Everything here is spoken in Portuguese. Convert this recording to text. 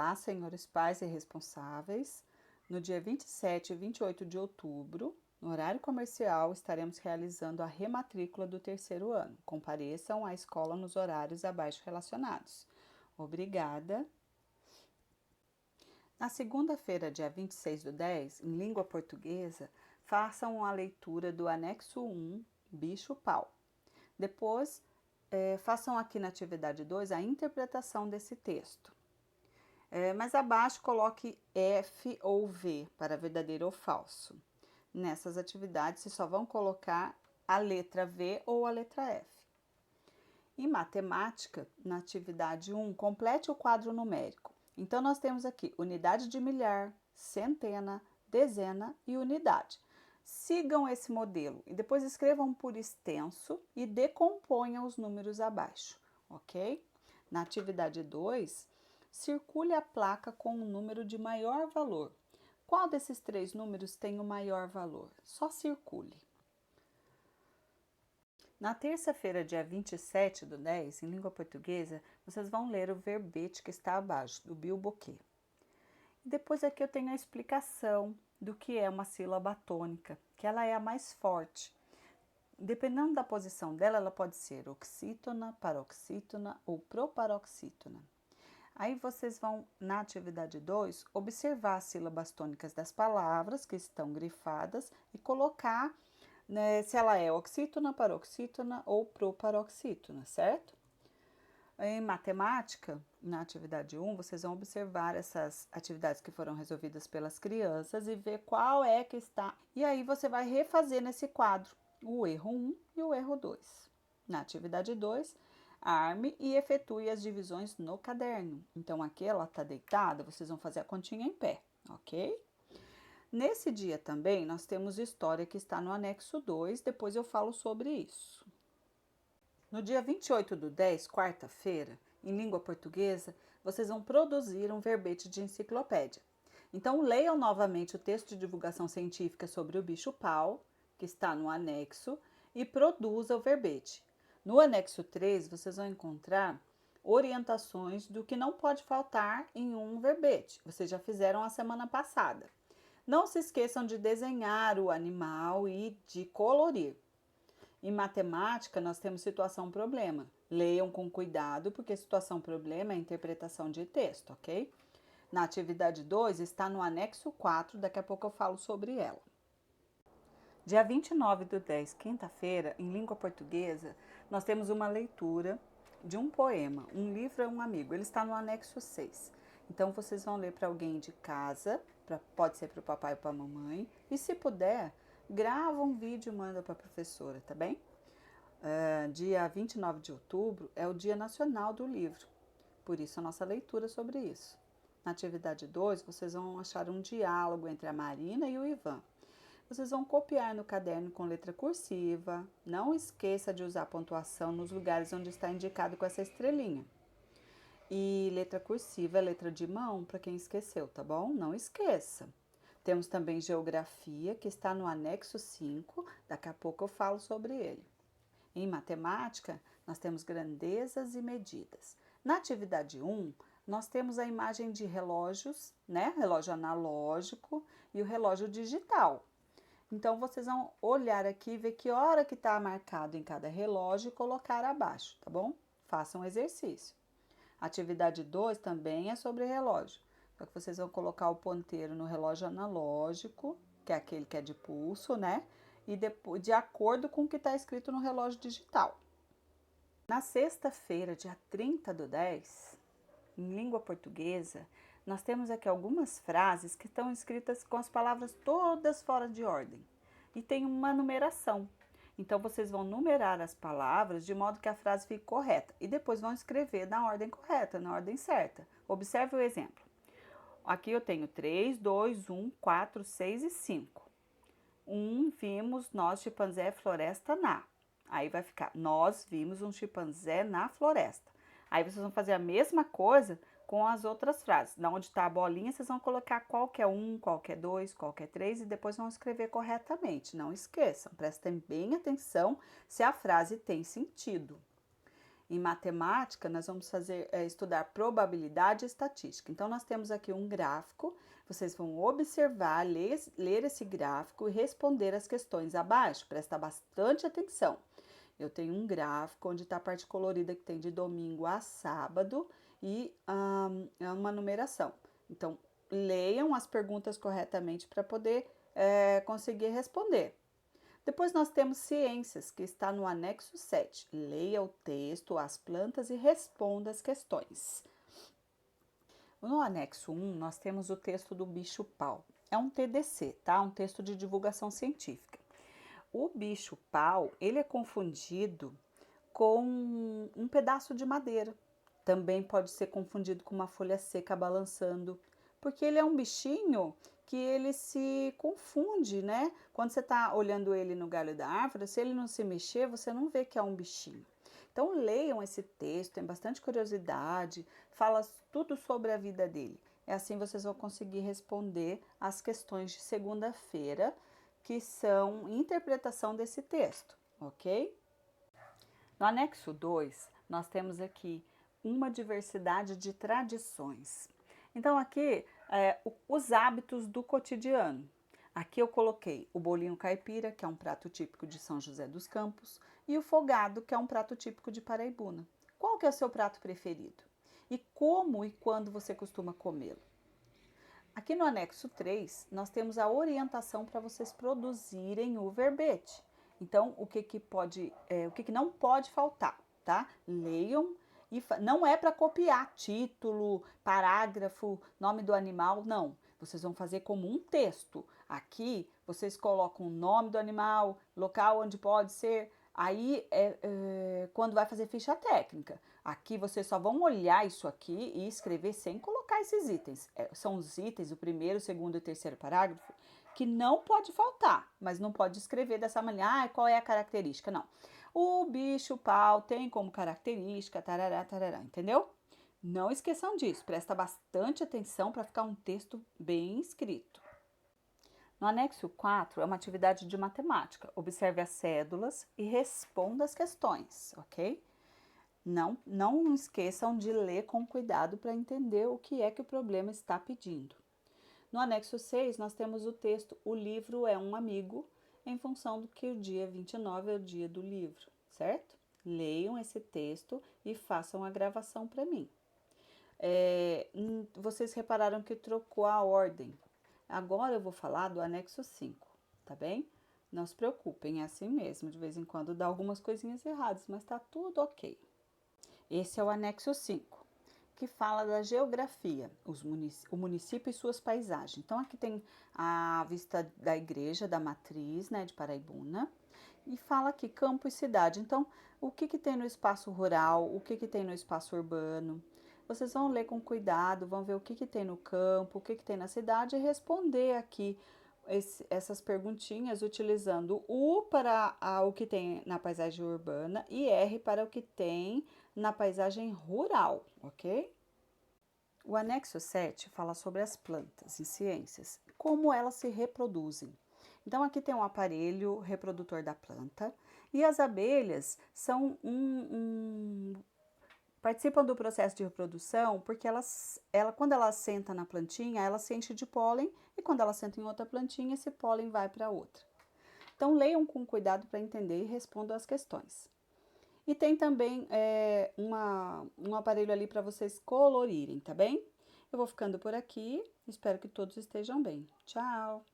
Olá, senhores pais e responsáveis. No dia 27 e 28 de outubro, no horário comercial, estaremos realizando a rematrícula do terceiro ano. Compareçam à escola nos horários abaixo relacionados. Obrigada. Na segunda-feira, dia 26/10, em língua portuguesa, façam a leitura do anexo 1, bicho-pau. Depois, façam aqui na atividade 2 a interpretação desse texto. Mas abaixo coloque F ou V para verdadeiro ou falso. Nessas atividades, vocês só vão colocar a letra V ou a letra F. Em matemática, na atividade 1, complete o quadro numérico. Então, nós temos aqui unidade de milhar, centena, dezena e unidade. Sigam esse modelo e depois escrevam por extenso e decomponham os números abaixo, ok? Na atividade 2, circule a placa com um número de maior valor. Qual desses três números tem o maior valor? Só circule. Na terça-feira, dia 27/10, em língua portuguesa, vocês vão ler o verbete que está abaixo, do bilboquê. Depois aqui eu tenho a explicação do que é uma sílaba tônica, que ela é a mais forte. Dependendo da posição dela, ela pode ser oxítona, paroxítona ou proparoxítona. Aí vocês vão, na atividade 2, observar as sílabas tônicas das palavras que estão grifadas e colocar, né, se ela é oxítona, paroxítona ou proparoxítona, certo? Em matemática, na atividade 1, vocês vão observar essas atividades que foram resolvidas pelas crianças e ver qual é que está. E aí você vai refazer nesse quadro o erro 1 e o erro 2. Na atividade 2, arme e efetue as divisões no caderno. Então, aqui ela está deitada, vocês vão fazer a continha em pé, ok? Nesse dia também, nós temos história que está no anexo 2, depois eu falo sobre isso. No dia 28/10, quarta-feira, em língua portuguesa, vocês vão produzir um verbete de enciclopédia. Então, leiam novamente o texto de divulgação científica sobre o bicho-pau, que está no anexo, e produza o verbete. No anexo 3, vocês vão encontrar orientações do que não pode faltar em um verbete. Vocês já fizeram a semana passada. Não se esqueçam de desenhar o animal e de colorir. Em matemática, nós temos situação-problema. Leiam com cuidado, porque situação-problema é interpretação de texto, ok? Na atividade 2, está no anexo 4, daqui a pouco eu falo sobre ela. Dia 29/10, quinta-feira, em língua portuguesa, nós temos uma leitura de um poema, Um Livro é um Amigo. Ele está no anexo 6. Então, vocês vão ler para alguém de casa, pode ser para o papai ou para a mamãe, e se puder, grava um vídeo e manda para a professora, tá bem? Dia 29 de outubro é o Dia Nacional do Livro, por isso a nossa leitura sobre isso. Na atividade 2, vocês vão achar um diálogo entre a Marina e o Ivan. Vocês vão copiar no caderno com letra cursiva. Não esqueça de usar pontuação nos lugares onde está indicado com essa estrelinha. E letra cursiva é letra de mão, para quem esqueceu, tá bom? Não esqueça. Temos também geografia, que está no anexo 5. Daqui a pouco eu falo sobre ele. Em matemática, nós temos grandezas e medidas. Na atividade 1, nós temos a imagem de relógios, né? Relógio analógico e o relógio digital. Então, vocês vão olhar aqui e ver que hora que está marcado em cada relógio e colocar abaixo, tá bom? Façam um exercício. Atividade 2 também é sobre relógio. Só que vocês vão colocar o ponteiro no relógio analógico, que é aquele que é de pulso, né? E depois, de acordo com o que está escrito no relógio digital. Na sexta-feira, dia 30/10, em língua portuguesa, nós temos aqui algumas frases que estão escritas com as palavras todas fora de ordem e tem uma numeração. Então, vocês vão numerar as palavras de modo que a frase fique correta e depois vão escrever na ordem correta, na ordem certa. Observe o exemplo. Aqui eu tenho 3, 2, 1, 4, 6 e 5. Vimos nós chimpanzé floresta na. Aí vai ficar, nós vimos um chimpanzé na floresta. Aí vocês vão fazer a mesma coisa com as outras frases. Na onde está a bolinha, vocês vão colocar qual que é 1, qual que é 2, qual que é 3 e depois vão escrever corretamente. Não esqueçam, prestem bem atenção se a frase tem sentido. Em matemática, nós vamos estudar probabilidade e estatística. Então, nós temos aqui um gráfico, vocês vão observar, ler esse gráfico e responder as questões abaixo. Presta bastante atenção. Eu tenho um gráfico onde está a parte colorida que tem de domingo a sábado e uma numeração. Então, leiam as perguntas corretamente para poder conseguir responder. Depois nós temos ciências, que está no anexo 7. Leia o texto, as plantas e responda as questões. No anexo 1, nós temos o texto do bicho-pau. É um TDC, tá? Um texto de divulgação científica. O bicho-pau, ele é confundido com um pedaço de madeira. Também pode ser confundido com uma folha seca balançando, porque ele é um bichinho que ele se confunde, né? Quando você está olhando ele no galho da árvore, se ele não se mexer, você não vê que é um bichinho. Então leiam esse texto, tem bastante curiosidade, fala tudo sobre a vida dele. É assim vocês vão conseguir responder as questões de segunda-feira, que são interpretação desse texto, ok? No anexo 2, nós temos aqui uma diversidade de tradições. Então, aqui, os hábitos do cotidiano. Aqui eu coloquei o bolinho caipira, que é um prato típico de São José dos Campos, e o fogado, que é um prato típico de Paraibuna. Qual que é o seu prato preferido? E como e quando você costuma comê-lo? Aqui no anexo 3, nós temos a orientação para vocês produzirem o verbete. Então, o que não pode faltar, tá? Leiam. E não é para copiar título, parágrafo, nome do animal, não. Vocês vão fazer como um texto. Aqui vocês colocam o nome do animal, local onde pode ser. Aí quando vai fazer ficha técnica. Aqui vocês só vão olhar isso aqui e escrever sem colocar esses itens. São os itens, o primeiro, o segundo e o terceiro parágrafo, que não pode faltar, mas não pode escrever dessa maneira. Qual é a característica? Não. O bicho-pau tem como característica, tarará, tarará, entendeu? Não esqueçam disso, presta bastante atenção para ficar um texto bem escrito. No anexo 4 é uma atividade de matemática. Observe as cédulas e responda as questões, ok? Não esqueçam de ler com cuidado para entender o que é que o problema está pedindo. No anexo 6, nós temos o texto "O livro é um amigo", em função do que o dia 29 é o dia do livro, certo? Leiam esse texto e façam a gravação para mim. Vocês repararam que trocou a ordem. Agora eu vou falar do anexo 5, tá bem? Não se preocupem, é assim mesmo, de vez em quando dá algumas coisinhas erradas, mas tá tudo ok. Esse é o anexo 5, que fala da geografia, o município e suas paisagens. Então, aqui tem a vista da igreja, da matriz, né, de Paraibuna, e fala aqui campo e cidade. Então, o que tem no espaço rural, o que tem no espaço urbano. Vocês vão ler com cuidado, vão ver o que tem no campo, o que tem na cidade e responder aqui essas perguntinhas utilizando U para o que tem na paisagem urbana e R para o que tem na paisagem rural, ok? O anexo 7 fala sobre as plantas e ciências, como elas se reproduzem. Então, aqui tem um aparelho reprodutor da planta e as abelhas são participam do processo de reprodução porque quando ela senta na plantinha, ela se enche de pólen e quando ela senta em outra plantinha, esse pólen vai para outra. Então, leiam com cuidado para entender e respondam as questões. E tem também um aparelho ali para vocês colorirem, tá bem? Eu vou ficando por aqui, espero que todos estejam bem. Tchau!